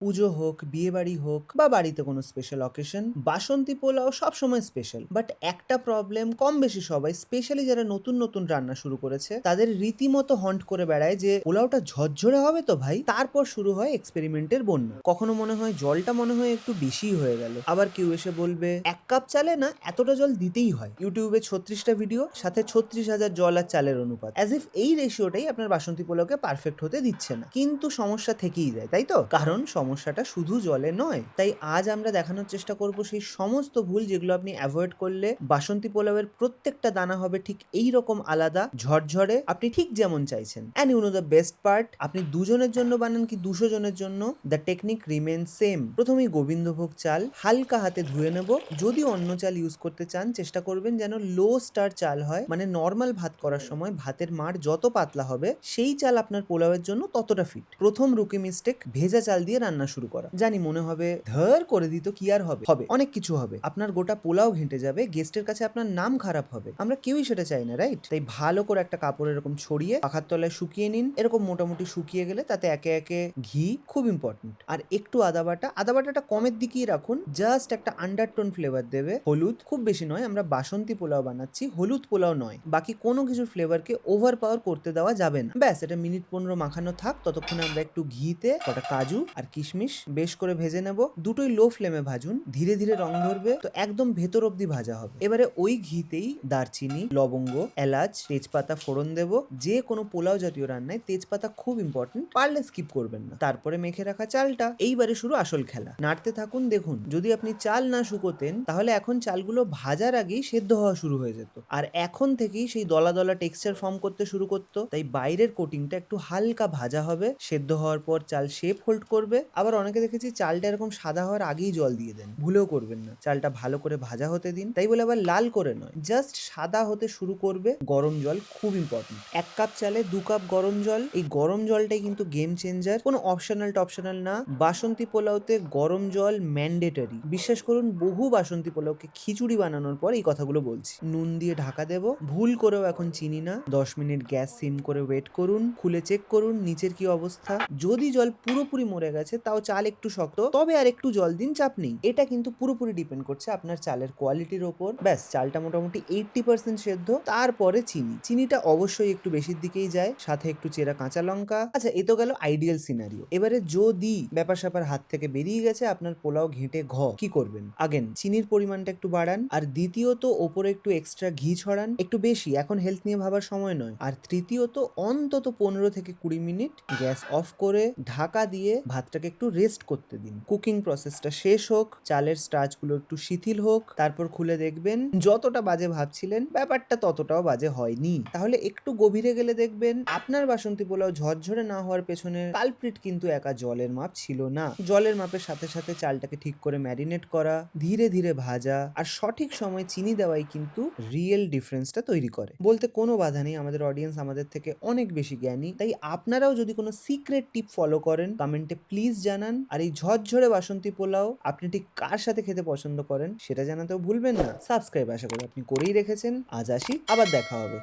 পুজো হোক, বিয়ে বাড়ি হোক বা বাড়িতে কোনো স্পেশাল অকেশন, বাসন্তী পোলাও সবসময় স্পেশাল। বাট একটা প্রবলেম কম বেশি সবাই, স্পেশালি যারা নতুন নতুন রান্না শুরু করেছে, তাদের রীতিমতো হন্ট করে বেড়ায় যে পোলাওটা ঝরঝরে হবে তো ভাই। তারপর শুরু হয় এক্সপেরিমেন্টের বন্যা। কখনো মনে হয় জলটা মনে হয় একটু বেশি হয়ে গেল, আবার কেউ এসে বলবে 1 কাপ চালে না এতটা জল দিতেই হয়। ইউটিউবে 36টা ভিডিও, সাথে 36,000 জল আর চালের অনুপাত, অ্যাজ ইফ এই রেশিওটাই আপনার বাসন্তী পোলাওকে পারফেক্ট হতে দিচ্ছে না। কিন্তু সমস্যা থেকেই যায়, তাই তো? কারণ সমস্যাটা শুধু জলে নয়। তাই আজ আমরা দেখানোর চেষ্টা করব সেই সমস্ত ভুল যেগুলো আপনি অ্যাভয়েড করলে বাসন্তী পোলাওয়ের প্রত্যেকটা দানা হবে ঠিক এই রকম আলাদা, ঝরঝরে, আপনি ঠিক যেমন চাইছেন। And you know the best part, আপনি দুজনের জন্য বানান কি 200 জনের জন্য, দ্য টেকনিক রিমেন সেম। প্রথমেই গোবিন্দভোগ চাল হালকা হাতে ধুয়ে নেব। যদি অন্য চাল ইউজ করতে চান, চেষ্টা করবেন যেন লো স্টার চাল হয়, মানে নর্মাল ভাত করার সময় ভাতের মাড় যত পাতলা হবে সেই চাল আপনার পোলাওয়ের জন্য ততটা ফিট। প্রথম রুকি মিস্টেক, ভেজা চাল দিয়ে রান্না শুরু করা। জানি মনে হবে ধর করে দিত, কি আর হবে? হবে, অনেক কিছু হবে। আপনার গোটা পোলাও ঘেঁটে যাবে, গেস্টের কাছে আপনার নাম খারাপ হবে। আমরা কেউই সেটা চাই না, রাইট? তাই ভালো করে একটা কাপড় এরকম ছড়িয়ে পাখার তলায় শুকিয়ে নিন। এরকম মোটামুটি শুকিয়ে গেলে তাতে একে একে ঘি, খুব ইম্পর্টেন্ট, আর একটু আদা বাটা। আদা বাটাটা কমের দিকেই রাখুন, জাস্ট একটা আন্ডারটোন ফ্লেভার দেবে। হলুদ খুব বেশি নয়, আমরা বাসন্তী পোলাও বানাচ্ছি, হলুদ পোলাও নয়। বাকি কোনো কিছুর ফ্লেভারকে ওভার পাওয়ার করতে দেওয়া যাবে না। ব্যাস, এটা মিনিট 15 মাখানো থাক। ততক্ষণে আমরা একটু ঘিতে কটা কাজু আর কিশমিশ বেশ করে ভেজে নেব। দুটোই লো ফ্লেমে ভাজুন, ধীরে ধীরে রং ধরবে তো একদম ভেতর অব্দি ভাজা হবে। এবারে ওই ঘিতেই দারচিনি, লবঙ্গ, এলাচ, তেজপাতা ফোড়ন দেব। যে কোনো পোলাও জাতীয় রান্নায় তেজপাতা খুব ইম্পর্টেন্ট, পারলে স্কিপ করবেন না। তারপরে মেখে রাখা চালটা, এইবারে শুরু আসল খেলা। নাড়তে থাকুন। দেখুন, যদি আপনি চাল না শুকোতেন তাহলে এখন চালগুলো ভাজার আগেই সেদ্ধ হওয়া শুরু হয়ে যেত, আর এখন থেকেই সেই দলা দলা টেক্সচার ফর্ম করতে শুরু করতো। তাই বাইরের কোটিংটা একটু হালকা ভাজা হবে। সেদ্ধ হওয়ার পর চাল শেপ হোল্ড করবে। আবার অনেকে দেখেছি চালটা এরকম সাদা হওয়ার আগেই জল দিয়ে দেন, ভুলেও করবেন না। চালটা ভালো করে ভাজা হতে দিন। তাই বলে আবার লাল করে নয়, জাস্ট সাদা হতে শুরু করবে। গরম জল খুব ইম্পর্টেন্ট। 1 কাপ চালে 2 কাপ গরম জল। এই গরম জলটাই কিন্তু গেম চেঞ্জার, কোনো অপশনাল টপশনাল না। বাসন্তী পোলাওতে গরম জল ম্যান্ডেটরি। বিশ্বাস করুন, বহু বাসন্তী পোলাওকে খিচুড়ি বানানোর পর এই কথাগুলো বলছি। নুন দিয়ে ঢাকা দেব। ভুল করেও এখন চিনি না। 10 মিনিট গ্যাস সিম করে ওয়েট করুন। খুলে চেক করুন নিচের কি অবস্থা। যদি জল পুরোপুরি মরে গেছে, তাও চাল একটু শক্ত, তবে আর একটু জল দিন, চাপ নেই। এটা কিন্তু পুরোপুরি ডিপেন্ড করছে আপনার চালের কোয়ালিটির ওপর। ব্যাস, চালটা মোটামুটি 80% সেদ্ধ। তারপরে চিনিটা অবশ্যই একটু বেশির দিকেই যায়, সাথে একটু চেরা কাঁচা লঙ্কা। আচ্ছা, এ তো গেল আইডিয়াল সিনারিও। এবারে যদি ব্যাপার স্যাপার হাত থেকে বেরিয়ে গেছে, আপনার পোলাও ঘেঁটে কি করবেন? আগেন চিনির পরিমাণটা একটু বাড়ান, আর দ্বিতীয়ত ওপরে একটু এক্সট্রা ঘি ছড়ান, একটু বেশি। এখন হেলথ নিয়ে ভাবার সময় নয়। আর তৃতীয়ত অন্তত 15 থেকে 20 মিনিট গ্যাস অফ করে ঢাকা দিয়ে ভাতটাকে একটু রেস্ট করতে দিন। কুকিং প্রসেসটা শেষ হোক, চালের স্টার্চ গুলো একটু শিথিল হোক, তারপর খুলে দেখবেন যতটা বাজে ভাবছিলেন ব্যাপারটা ততটাও বাজে হয়নি। তাহলে একটু গভীরে গেলে দেখবেন আপনার বাসন্তী পোলাও ঝরঝরে না হওয়ার পেছনে কালপ্রিট কিন্তু একা জলের মাপ ছিল না। জলের মাপের সাথে সাথে চালটাকে ঠিক করে ম্যারিনেট করা, ধীরে ধীরে ভাজা, আর সঠিক সময় চিনি দেওয়াই কিন্তু রিয়েল ডিফারেন্সটা তৈরি করে। বলতে কোনো বাধা নেই, আমাদের অডিয়েন্স আমাদের থেকে অনেক বেশি জ্ঞানী। তাই আপনারাও যদি কোনো সিক্রেট টিপ ফলো করেন, কমেন্টে প্লিজ জানান। আর এই ঝরঝরে বাসন্তী পোলাও আপনি ঠিক কার সাথে খেতে পছন্দ করেন সেটা জানাতেও ভুলবেন না। সাবস্ক্রাইব আশা করি আপনি করেই রেখেছেন। আজ আসি, আবার দেখা হবে।